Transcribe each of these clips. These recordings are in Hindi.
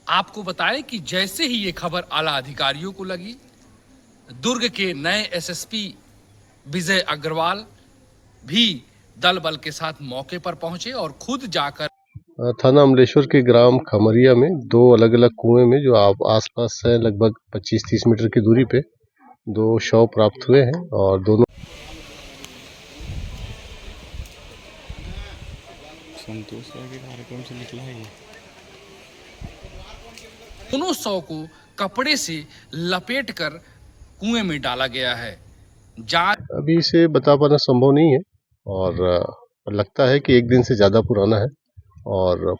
आपको बताएं कि जैसे ही ये खबर आला अधिकारियों को लगी, दुर्ग के नए एसएसपी विजय अग्रवाल भी दल बल के साथ मौके पर पहुंचे और खुद जाकर थाना अमलेश्वर के ग्राम खमरिया में दो अलग अलग कुएं में जो आप आसपास है लगभग 25-30 मीटर की दूरी पे दो शव प्राप्त हुए हैं और दोनों संतोष के कार्यक्रम से निकला है ये। दोनों शव को कपड़े से लपेटकर कुएं में डाला गया है। जांच अभी इसे बता पाना संभव नहीं है और लगता है कि एक दिन से ज़्यादा पुराना है और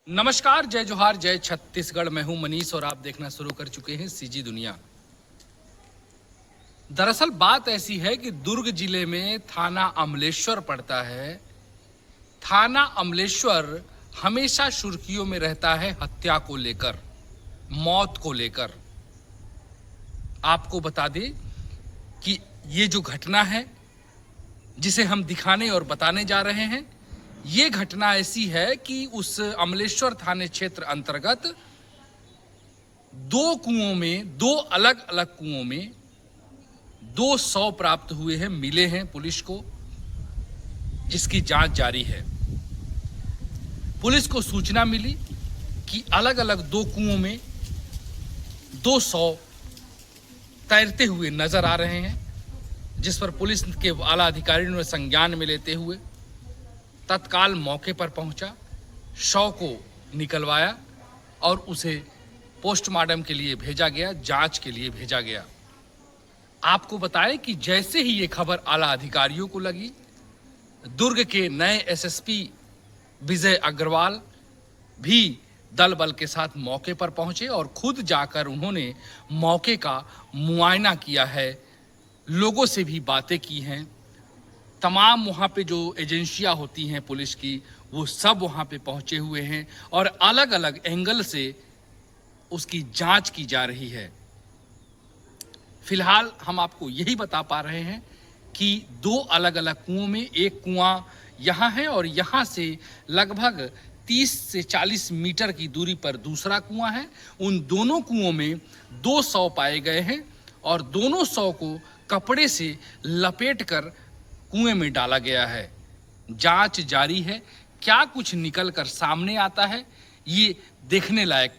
नमस्कार, जय जोहार, जय छत्तीसगढ़। मैं हूं मनीष और आप देखना शुरू कर चुके हैं सीजी दुनिया। दरअसल बात ऐसी है कि दुर्ग जिले में थाना अमलेश्वर पड़ता है। थाना अमलेश्वर हमेशा सुर्खियों में रहता है हत्या को लेकर, मौत को लेकर। आपको बता दें कि ये जो घटना है जिसे हम दिखाने और बताने जा रहे हैं, ये घटना ऐसी है कि उस अमलेश्वर थाने क्षेत्र अंतर्गत दो अलग अलग कुओं में 2 शव प्राप्त हुए हैं, मिले हैं पुलिस को, जिसकी जांच जारी है। पुलिस को सूचना मिली कि अलग अलग 2 कुओं में 2 शव तैरते हुए नजर आ रहे हैं, जिस पर पुलिस के आला अधिकारियों ने संज्ञान में लेते हुए तत्काल मौके पर पहुंचा, शव को निकलवाया और उसे पोस्टमार्टम के लिए भेजा गया, जांच के लिए भेजा गया। आपको बताएं कि जैसे ही ये खबर आला अधिकारियों को लगी, दुर्ग के नए एसएसपी विजय अग्रवाल भी दल बल के साथ मौके पर पहुंचे और खुद जाकर उन्होंने मौके का मुआयना किया है, लोगों से भी बातें की हैं। तमाम वहाँ पे जो एजेंसियां होती हैं पुलिस की, वो सब वहाँ पे पहुंचे हुए हैं और अलग अलग एंगल से उसकी जांच की जा रही है। फिलहाल हम आपको यही बता पा रहे हैं कि 2 अलग अलग कुओं में, एक कुआं यहाँ है और यहाँ से लगभग 30 से 40 मीटर की दूरी पर दूसरा कुआं है। उन दोनों कुओं में 2 शव पाए गए हैं और दोनों शव को कपड़े से लपेटकर कुएं में डाला गया है। जांच जारी है। क्या कुछ निकल कर सामने आता है, ये देखने लायक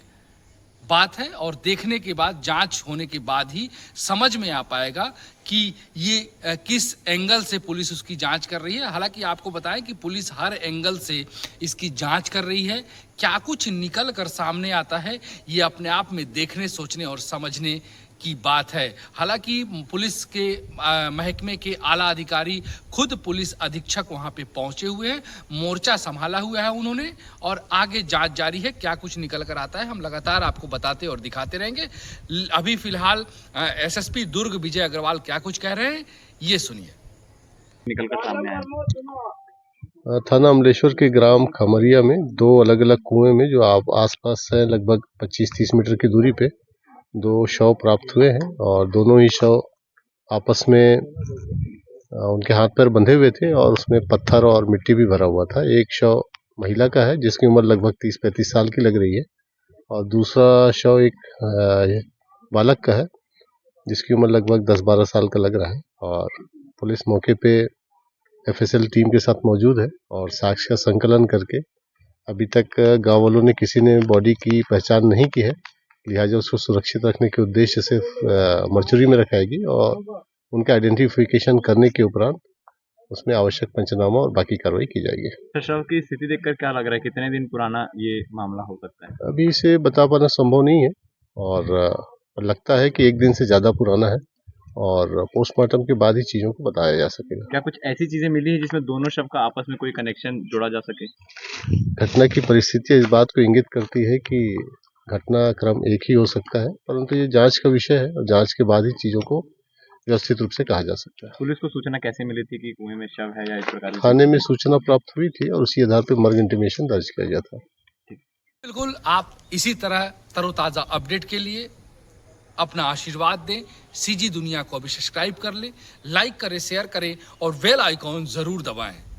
बात है और देखने के बाद, जांच होने के बाद ही समझ में आ पाएगा कि ये किस एंगल से पुलिस उसकी जांच कर रही है। हालांकि आपको बताएं कि पुलिस हर एंगल से इसकी जांच कर रही है। क्या कुछ निकल कर सामने आता है, ये अपने आप में देखने, सोचने और समझने की बात है। हालांकि पुलिस के महकमे के आला अधिकारी, खुद पुलिस अधीक्षक वहां पे पहुंचे हुए हैं, मोर्चा संभाला हुआ है उन्होंने और आगे जांच जारी है। क्या कुछ निकल कर आता है हम लगातार आपको बताते और दिखाते रहेंगे। अभी फिलहाल एसएसपी दुर्ग विजय अग्रवाल क्या कुछ कह रहे हैं, ये सुनिए। निकल कर सामने आया। थाना अमलेश्वर के ग्राम खमरिया में दो अलग अलग कुएं में जो आप आसपास है लगभग 25-30 मीटर की दूरी पे 2 शव प्राप्त हुए हैं और दोनों ही शव आपस में उनके हाथ पैर बंधे हुए थे और उसमें पत्थर और मिट्टी भी भरा हुआ था। एक शव महिला का है जिसकी उम्र लगभग 30-35 साल की लग रही है और दूसरा शव एक बालक का है जिसकी उम्र लगभग 10-12 साल का लग रहा है। और पुलिस मौके पे एफएसएल टीम के साथ मौजूद है और साक्ष्य का संकलन करके अभी तक गांव वालों ने किसी ने बॉडी की पहचान नहीं की है, लिहाजा उसको सुरक्षित रखने के उद्देश्य से मर्चुरी में रखाएगी और उनका आइडेंटिफिकेशन करने के उपरांत उसमें आवश्यक पंचनामा और बाकी कार्रवाई की जाएगी। शव की स्थिति देखकर क्या लग रहा है, कितने दिन पुराना ये मामला हो सकता है? अभी इसे बता पाना संभव नहीं है और लगता है कि एक दिन से ज़्यादा पुराना है और पोस्टमार्टम के बाद ही चीज़ों को बताया जा सकेगा। क्या कुछ ऐसी चीजें मिली है जिसमें दोनों शव का आपस में कोई कनेक्शन जोड़ा जा सके? घटना की परिस्थितियाँ इस बात को इंगित करती है कि घटनाक्रम एक ही हो सकता है, परंतु ये जांच का विषय है और जांच के बाद ही चीज़ों को व्यवस्थित रूप से कहा जा सकता है। पुलिस को सूचना कैसे मिली थी कि कुएं में शव है या इस प्रकार? थाने में सूचना प्राप्त हुई थी और उसी आधार पर मर्ग इंटीमेशन दर्ज किया गया था। बिल्कुल, आप इसी तरह तरोताजा अपडेट के लिए अपना आशीर्वाद दें। सीजी दुनिया को अभी सब्सक्राइब कर ले, लाइक करें, शेयर करें और बेल आइकॉन जरूर दबाएं।